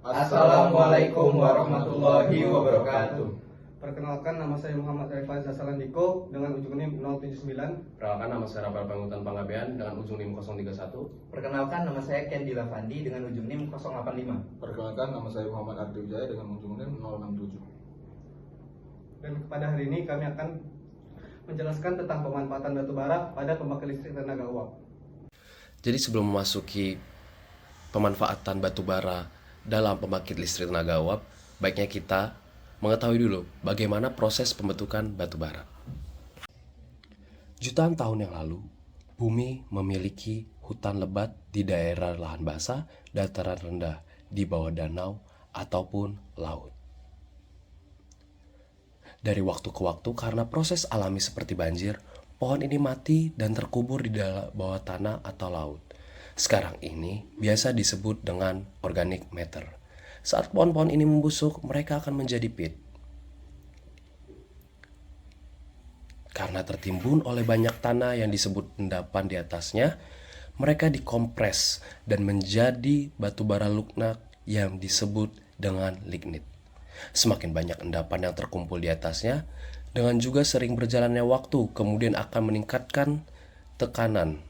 Assalamualaikum warahmatullahi wabarakatuh. Perkenalkan, nama saya Muhammad Rifan Sasalandiko dengan ujung NIM 079. Perkenalkan, nama saya Rafael Pangutan Panggabean dengan ujung NIM 031. Perkenalkan, nama saya Kendi Lavandi dengan ujung NIM 085. Perkenalkan, nama saya Muhammad Ardi Wijaya dengan ujung NIM 067. Dan pada hari ini kami akan menjelaskan tentang pemanfaatan batu bara pada pembangkit listrik tenaga uap. Jadi sebelum memasuki pemanfaatan batu bara dalam pembangkit listrik tenaga uap, baiknya kita mengetahui dulu bagaimana proses pembentukan batu bara. Jutaan tahun yang lalu, bumi memiliki hutan lebat di daerah lahan basah, dataran rendah, di bawah danau, ataupun laut. Dari waktu ke waktu, karena proses alami seperti banjir, pohon ini mati dan terkubur di bawah tanah atau laut. Sekarang ini biasa disebut dengan organic matter. Saat pohon-pohon ini membusuk, mereka akan menjadi peat. Karena tertimbun oleh banyak tanah yang disebut endapan di atasnya, mereka dikompres dan menjadi batu bara lunak yang disebut dengan lignit. Semakin banyak endapan yang terkumpul di atasnya, dengan juga sering berjalannya waktu, kemudian akan meningkatkan tekanan.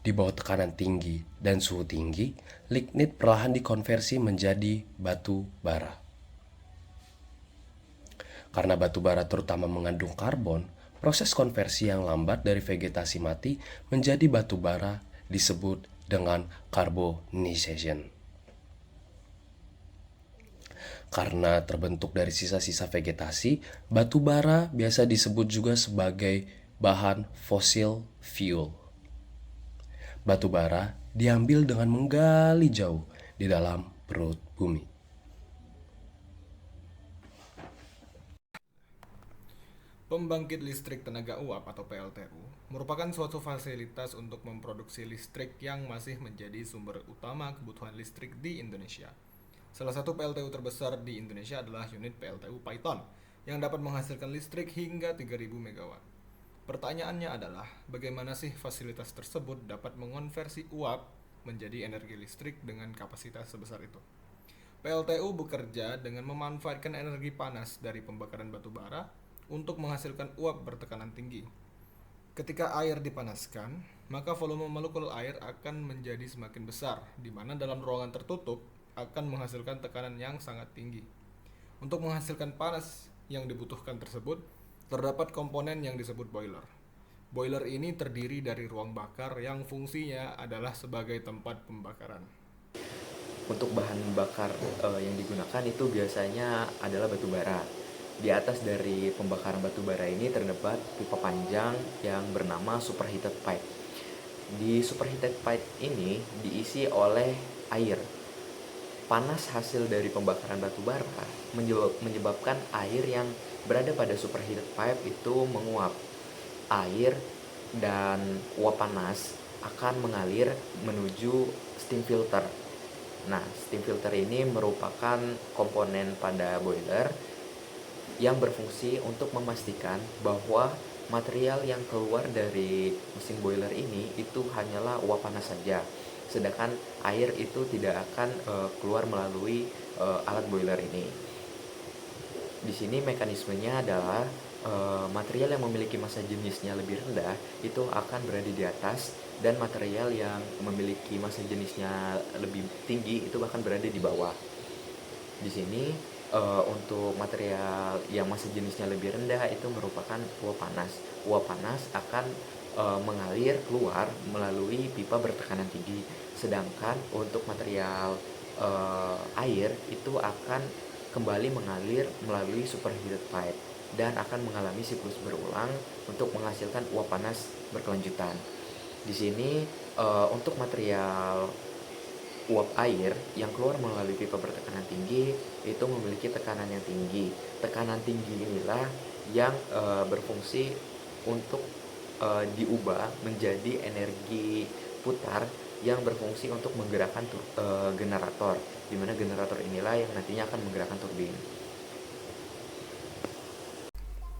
Di bawah tekanan tinggi dan suhu tinggi, lignit perlahan dikonversi menjadi batu bara. Karena batu bara terutama mengandung karbon, proses konversi yang lambat dari vegetasi mati menjadi batu bara disebut dengan carbonization. Karena terbentuk dari sisa-sisa vegetasi, batu bara biasa disebut juga sebagai bahan fossil fuel. Batu bara diambil dengan menggali jauh di dalam perut bumi. Pembangkit listrik tenaga uap atau PLTU merupakan suatu fasilitas untuk memproduksi listrik yang masih menjadi sumber utama kebutuhan listrik di Indonesia. Salah satu PLTU terbesar di Indonesia adalah unit PLTU Paiton yang dapat menghasilkan listrik hingga 3000 MW. Pertanyaannya adalah, bagaimana sih fasilitas tersebut dapat mengonversi uap menjadi energi listrik dengan kapasitas sebesar itu? PLTU bekerja dengan memanfaatkan energi panas dari pembakaran batu bara untuk menghasilkan uap bertekanan tinggi. Ketika air dipanaskan, maka volume molekul air akan menjadi semakin besar, di mana dalam ruangan tertutup akan menghasilkan tekanan yang sangat tinggi. Untuk menghasilkan panas yang dibutuhkan tersebut, terdapat komponen yang disebut boiler. Boiler ini terdiri dari ruang bakar yang fungsinya adalah sebagai tempat pembakaran. Untuk bahan bakar yang digunakan itu biasanya adalah batu bara. Di atas dari pembakaran batu bara ini terdapat pipa panjang yang bernama superheated pipe. Di superheated pipe ini diisi oleh air. Panas hasil dari pembakaran batu bara menyebabkan air yang berada pada superheated pipe itu menguap. Air dan uap panas akan mengalir menuju steam filter. Nah, steam filter ini merupakan komponen pada boiler yang berfungsi untuk memastikan bahwa material yang keluar dari mesin boiler ini itu hanyalah uap panas saja. Sedangkan air itu tidak akan keluar melalui alat boiler ini. Di sini mekanismenya adalah material yang memiliki massa jenisnya lebih rendah itu akan berada di atas, dan material yang memiliki massa jenisnya lebih tinggi itu bahkan berada di bawah. Di sini untuk material yang massa jenisnya lebih rendah itu merupakan uap panas. Uap panas akan mengalir keluar melalui pipa bertekanan tinggi, sedangkan untuk material air itu akan kembali mengalir melalui superheated pipe dan akan mengalami siklus berulang untuk menghasilkan uap panas berkelanjutan. Di sini untuk material uap air yang keluar melalui pipa bertekanan tinggi itu memiliki tekanan yang tinggi. Tekanan tinggi inilah yang berfungsi untuk diubah menjadi energi putar yang berfungsi untuk menggerakkan generator, di mana generator inilah yang nantinya akan menggerakkan turbin.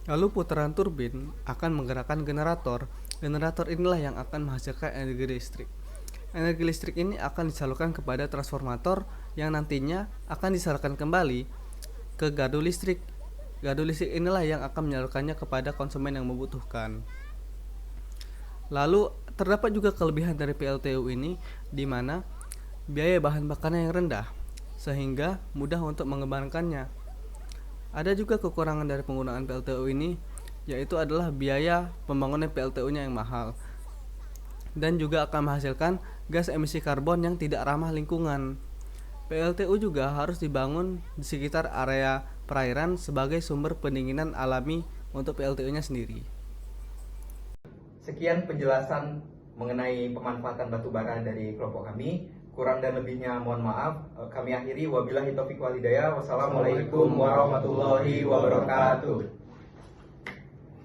Lalu putaran turbin akan menggerakkan generator. Generator inilah yang akan menghasilkan energi listrik. Energi listrik ini akan disalurkan kepada transformator yang nantinya akan disalurkan kembali ke gardu listrik. Gardu listrik inilah yang akan menyalurkannya kepada konsumen yang membutuhkan. Lalu terdapat juga kelebihan dari PLTU ini, di mana biaya bahan bakarnya yang rendah, sehingga mudah untuk mengembangkannya. Ada juga kekurangan dari penggunaan PLTU ini, yaitu adalah biaya pembangunan PLTU-nya yang mahal, dan juga akan menghasilkan gas emisi karbon yang tidak ramah lingkungan. PLTU juga harus dibangun di sekitar area perairan sebagai sumber pendinginan alami untuk PLTU-nya sendiri. Sekian penjelasan mengenai pemanfaatan batu bara dari kelompok kami. Kurang dan lebihnya mohon maaf. Kami akhiri, wabillahi taufiq wal hidayah. Wassalamualaikum warahmatullahi wabarakatuh.